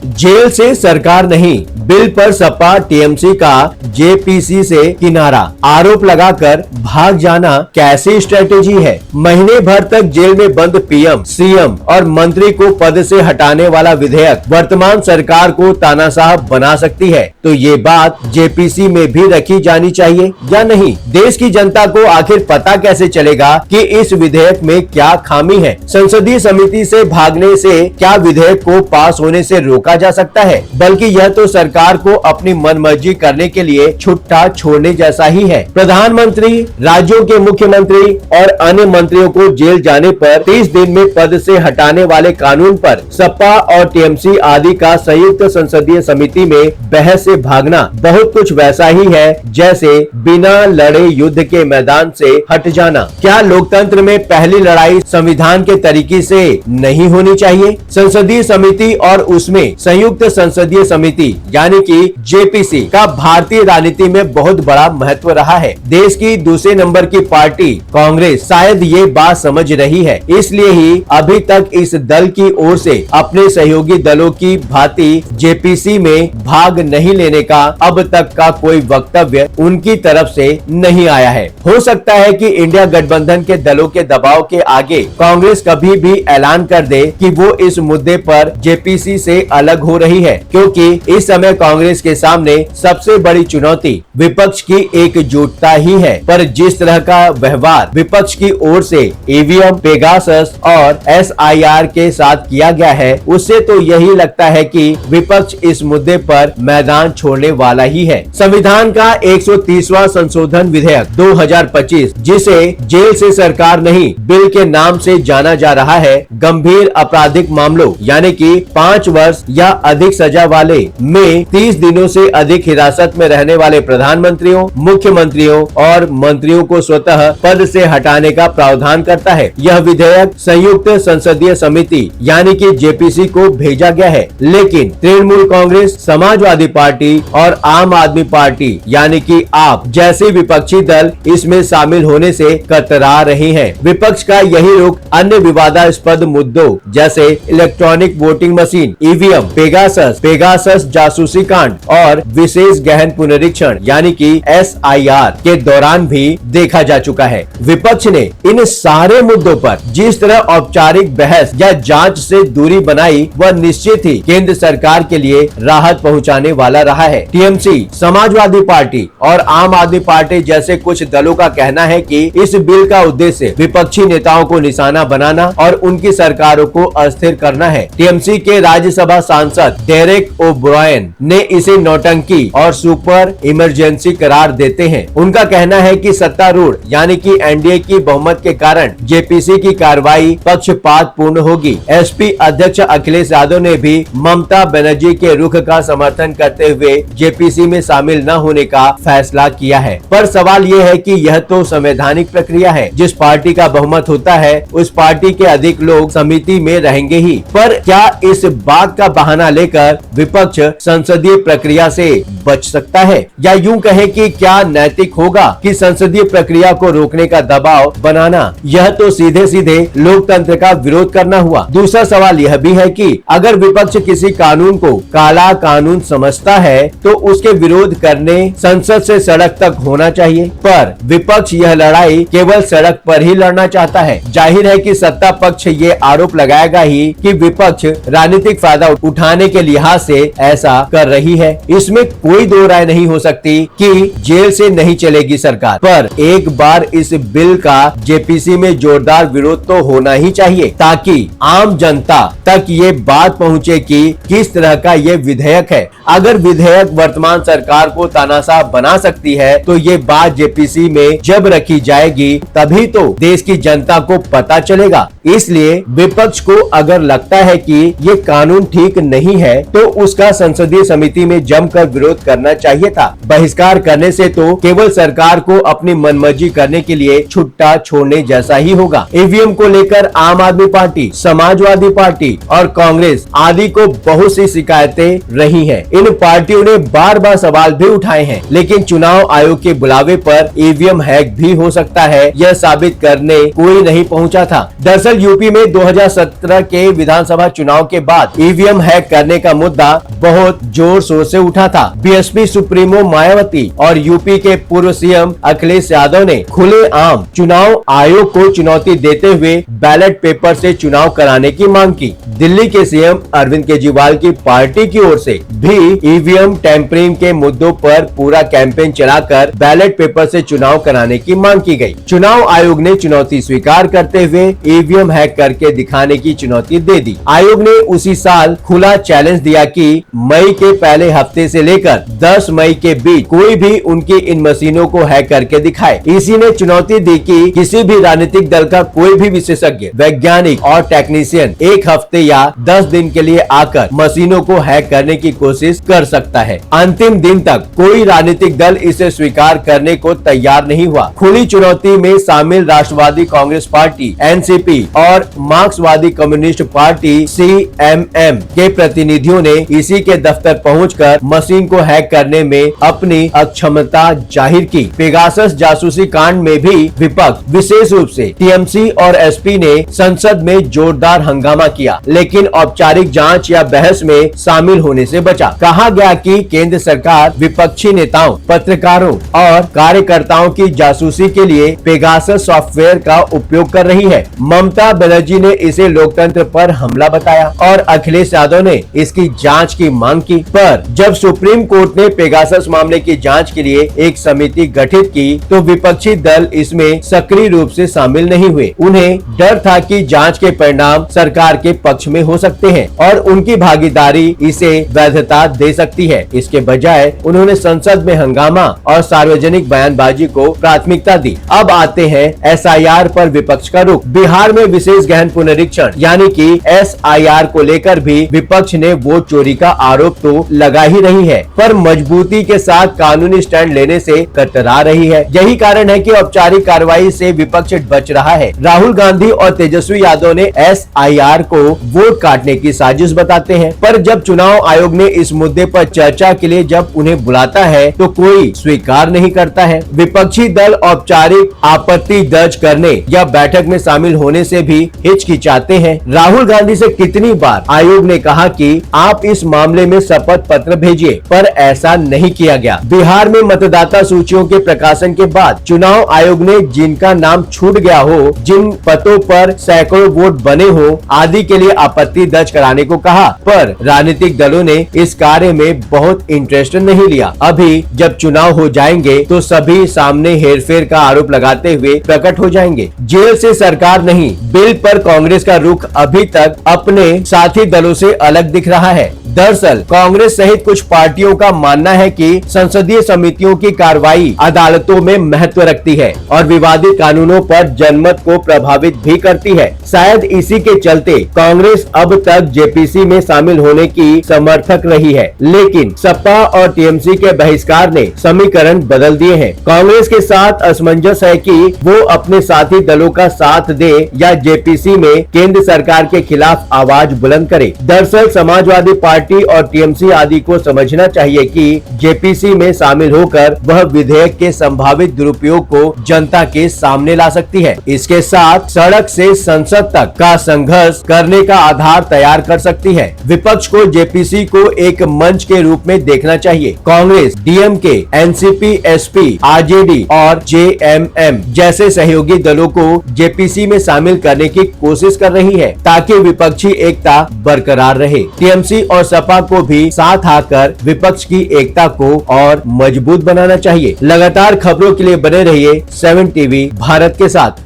Jail से सरकार नहीं, बिल पर सपा टीएमसी का जेपीसी से किनारा, आरोप लगाकर भाग जाना कैसी स्ट्रेटेजी है। महीने भर तक जेल में बंद पीएम, सीएम और मंत्री को पद से हटाने वाला विधेयक वर्तमान सरकार को तानाशाह बना सकती है। तो ये बात जेपीसी में भी रखी जानी चाहिए या नहीं? देश की जनता को आखिर पता कैसे चलेगा कि इस विधेयक में क्या खामी है? संसदीय समिति से भागने से क्या विधेयक को पास होने से रोका जा सकता है? बल्कि यह तो सरकार को अपनी मनमर्जी करने के लिए छुट्टा छोड़ने जैसा ही है। प्रधानमंत्री, राज्यों के मुख्यमंत्री और अन्य मंत्रियों को जेल जाने पर 30 दिन में पद से हटाने वाले कानून पर सपा और टीएमसी आदि का संयुक्त संसदीय समिति में बहस से भागना बहुत कुछ वैसा ही है जैसे बिना लड़े युद्ध के मैदान से हट जाना। क्या लोकतंत्र में पहली लड़ाई संविधान के तरीके से नहीं होनी चाहिए? संसदीय समिति और उसमें संयुक्त संसदीय समिति यानी कि जेपीसी का भारतीय राजनीति में बहुत बड़ा महत्व रहा है। देश की दूसरे नंबर की पार्टी कांग्रेस शायद ये बात समझ रही है, इसलिए ही अभी तक इस दल की ओर से अपने सहयोगी दलों की भांति जेपीसी में भाग नहीं लेने का अब तक का कोई वक्तव्य उनकी तरफ से नहीं आया है। हो सकता है कि इंडिया गठबंधन के दलों के दबाव के आगे कांग्रेस कभी भी ऐलान कर दे कि वो इस मुद्दे पर जेपीसी से अलग हो रही है, क्योंकि इस समय कांग्रेस के सामने सबसे बड़ी चुनौती विपक्ष की एकजुटता ही है। पर जिस तरह का व्यवहार विपक्ष की ओर से ईवीएम, पेगासस और एसआईआर के साथ किया गया है, उससे तो यही लगता है कि विपक्ष इस मुद्दे पर मैदान छोड़ने वाला ही है। संविधान का 130वां संशोधन विधेयक 2025, जिसे जेल से सरकार नहीं बिल के नाम से जाना जा रहा है, गंभीर आपराधिक मामलों यानी कि 5 वर्ष या अधिक सजा वाले में 30 दिनों से अधिक हिरासत में रहने वाले प्रधानमंत्रियों, मुख्यमंत्रियों और मंत्रियों को स्वतः पद से हटाने का प्रावधान करता है। यह विधेयक संयुक्त संसदीय समिति यानी कि जेपीसी को भेजा गया है, लेकिन तृणमूल कांग्रेस, समाजवादी पार्टी और आम आदमी पार्टी यानी कि आप जैसे विपक्षी दल इसमें शामिल होने से कतरा रहे हैं। विपक्ष का यही रुख अन्य विवादास्पद मुद्दों जैसे electronic voting machine, EVM, Pegasus जासूसी कांड और विशेष गहन पुनरीक्षण यानी कि एसआईआर के दौरान भी देखा जा चुका है। विपक्ष ने इन सारे मुद्दों पर जिस तरह औपचारिक बहस या जांच से दूरी बनाई, वह निश्चित ही केंद्र सरकार के लिए राहत पहुंचाने वाला रहा है। टीएमसी, समाजवादी पार्टी और आम आदमी पार्टी जैसे कुछ दलों का कहना है कि इस बिल का उद्देश्य विपक्षी नेताओं को निशाना बनाना और उनकी सरकारों को अस्थिर करना है। टीएमसी के राज्यसभा सांसद डेरेक ओब्रायन ने इसे नौटंकी और सुपर इमरजेंसी करार देते हैं। उनका कहना है कि सत्तारूढ़ यानी कि एनडीए की बहुमत के कारण जेपीसी की कार्रवाई पक्षपात पूर्ण होगी। एसपी अध्यक्ष अखिलेश यादव ने भी ममता बनर्जी के रुख का समर्थन करते हुए जेपीसी में शामिल न होने का फैसला किया है। पर सवाल ये है कि यह तो संवैधानिक प्रक्रिया है, जिस पार्टी का बहुमत होता है उस पार्टी के अधिक लोग समिति में रहेंगे ही। पर क्या इस बात का बहाना लेकर विपक्ष संसदीय प्रक्रिया से बच सकता है, या यूं कहें कि क्या नैतिक होगा कि संसदीय प्रक्रिया को रोकने का दबाव बनाना? यह तो सीधे सीधे लोकतंत्र का विरोध करना हुआ। दूसरा सवाल यह भी है कि अगर विपक्ष किसी कानून को काला कानून समझता है तो उसके विरोध करने संसद से सड़क तक होना चाहिए। पर विपक्ष यह लड़ाई केवल सड़क पर ही लड़ना चाहता है। जाहिर है कि सत्ता पक्ष ये आरोप लगाएगा ही कि विपक्ष राजनीतिक फायदा उठाने के लिहाज से ऐसा कर रही है। इसमें कोई दो राय नहीं हो सकती कि जेल से नहीं चलेगी सरकार, पर एक बार इस बिल का जेपीसी में जोरदार विरोध तो होना ही चाहिए, ताकि आम जनता तक ये बात पहुंचे कि किस तरह का ये विधेयक है। अगर विधेयक वर्तमान सरकार को तानाशाह बना सकती है तो ये बात जेपीसी में जब रखी जाएगी तभी तो देश की जनता को पता चलेगा। इसलिए विपक्ष को अगर लगता है कि ये कानून ठीक नहीं है तो उसका संसदीय समिति में जमकर विरोध करना चाहिए था। बहिष्कार करने से तो केवल सरकार को अपनी मनमर्जी करने के लिए छुट्टा छोड़ने जैसा ही होगा। ईवीएम को लेकर आम आदमी पार्टी, समाजवादी पार्टी और कांग्रेस आदि को बहुत सी शिकायतें रही हैं। इन पार्टियों ने बार बार सवाल भी उठाए हैं, लेकिन चुनाव आयोग के बुलावे पर ईवीएम हैक भी हो सकता है यह साबित करने कोई नहीं पहुंचा था। दरअसल यूपी में 2017 के विधानसभा चुनाव के बाद ईवीएम हैक हैक करने का मुद्दा बहुत जोर शोर से उठा था। बीएसपी सुप्रीमो मायावती और यूपी के पूर्व सीएम अखिलेश यादव ने खुलेआम चुनाव आयोग को चुनौती देते हुए बैलेट पेपर से चुनाव कराने की मांग की। दिल्ली के सीएम अरविंद केजरीवाल की पार्टी की ओर से भी ईवीएम टैंपरिंग के मुद्दों पर पूरा कैंपेन चलाकर बैलेट पेपर से चुनाव कराने की मांग की गई। चुनाव आयोग ने चुनौती स्वीकार करते हुए ईवीएम हैक करके दिखाने की चुनौती दे दी। आयोग ने उसी साल खुला चैलेंज दिया कि मई के पहले हफ्ते से लेकर 10 मई के बीच कोई भी उनकी इन मशीनों को हैक करके दिखाए। इसी ने चुनौती दी कि किसी भी राजनीतिक दल का कोई भी विशेषज्ञ, वैज्ञानिक और टेक्नीशियन एक हफ्ते या 10 दिन के लिए आकर मशीनों को हैक करने की कोशिश कर सकता है। अंतिम दिन तक कोई राजनीतिक दल इसे स्वीकार करने को तैयार नहीं हुआ। खुली चुनौती में शामिल राष्ट्रवादी कांग्रेस पार्टी एनसीपी और मार्क्सवादी कम्युनिस्ट पार्टी सीएमएम के प्रतिनिधियों ने इसी के दफ्तर पहुंचकर मशीन को हैक करने में अपनी अक्षमता जाहिर की। पेगासस जासूसी कांड में भी विपक्ष, विशेष रूप से टीएमसी और एसपी ने संसद में जोरदार हंगामा किया, लेकिन औपचारिक जांच या बहस में शामिल होने से बचा। कहा गया कि केंद्र सरकार विपक्षी नेताओं, पत्रकारों और कार्यकर्ताओं की जासूसी के लिए पेगासस सॉफ्टवेयर का उपयोग कर रही है। ममता बनर्जी ने इसे लोकतंत्र पर हमला बताया और अखिलेश यादव ने इसकी जांच की मांग की। पर जब सुप्रीम कोर्ट ने पेगासस मामले की जांच के लिए एक समिति गठित की तो विपक्षी दल इसमें सक्रिय रूप से शामिल नहीं हुए। उन्हें डर था कि जांच के परिणाम सरकार के पक्ष में हो सकते हैं और उनकी भागीदारी इसे वैधता दे सकती है। इसके बजाय उन्होंने संसद में हंगामा और सार्वजनिक बयानबाजी को प्राथमिकता दी। अब आते हैं एसआईआर पर विपक्ष का रुख। बिहार में विशेष गहन पुनरीक्षण यानी कि एसआईआर को लेकर भी विपक्ष ने वोट चोरी का आरोप तो लगा ही रही है, पर मजबूती के साथ कानूनी स्टैंड लेने से कतरा रही है। यही कारण है कि औपचारिक कार्रवाई से विपक्ष बच रहा है। राहुल गांधी और तेजस्वी यादव ने एसआईआर को वोट काटने की साजिश बताते हैं, पर जब चुनाव आयोग ने इस मुद्दे पर चर्चा के लिए जब उन्हें बुलाता है तो कोई स्वीकार नहीं करता है। विपक्षी दल औपचारिक आपत्ति दर्ज करने या बैठक में शामिल होने से भी हिचकिचाते हैं। राहुल गांधी से कितनी बार आयोग ने कहा कि आप इस मामले में शपथ पत्र भेजिए, पर ऐसा नहीं किया गया। बिहार में मतदाता सूचियों के प्रकाशन के बाद चुनाव आयोग ने जिनका नाम छूट गया हो, जिन पदों पर सैकड़ों वोट बने हो आदि के लिए आपत्ति दर्ज कराने को कहा, पर राजनीतिक दलों ने इस कार्य में बहुत इंटरेस्ट नहीं लिया। अभी जब चुनाव हो जाएंगे तो सभी सामने हेरफेर का आरोप लगाते हुए प्रकट हो जाएंगे। जेल से सरकार नहीं, बिल पर कांग्रेस का रुख अभी तक अपने साथी दलों से अलग दिख रहा है। दरअसल कांग्रेस सहित कुछ पार्टियों का मानना है कि संसदीय समितियों की कार्रवाई अदालतों में महत्व रखती है और विवादित कानूनों पर जनमत को प्रभावित भी करती है। शायद इसी के चलते कांग्रेस अब तक जेपीसी में शामिल होने की समर्थक रही है, लेकिन सपा और टीएमसी के बहिष्कार ने समीकरण बदल दिए हैं। कांग्रेस के साथ असमंजस है कि वो अपने साथी दलों का साथ दे या जेपीसी में केंद्र सरकार के खिलाफ आवाज बुलंद करे। दरअसल समाजवादी पार्टी और टीएमसी आदि को समझना चाहिए कि जेपीसी में शामिल होकर वह विधेयक के संभावित दुरुपयोग को जनता के सामने ला सकती है। इसके साथ सड़क से संसद तक का संघर्ष करने का आधार तैयार कर सकती है। विपक्ष को जेपीसी को एक मंच के रूप में देखना चाहिए। Congress, DMK, NCP, SP, RJD और जेएमएम जैसे सहयोगी दलों को जेपीसी में शामिल करने की कोशिश कर रही है ताकि विपक्षी एकता बरकरार रहे। टीएमसी और सपा को भी साथ आकर विपक्ष की एकता को और मजबूत बनाना चाहिए। लगातार खबरों के लिए बने रहिए 7 टीवी भारत के साथ।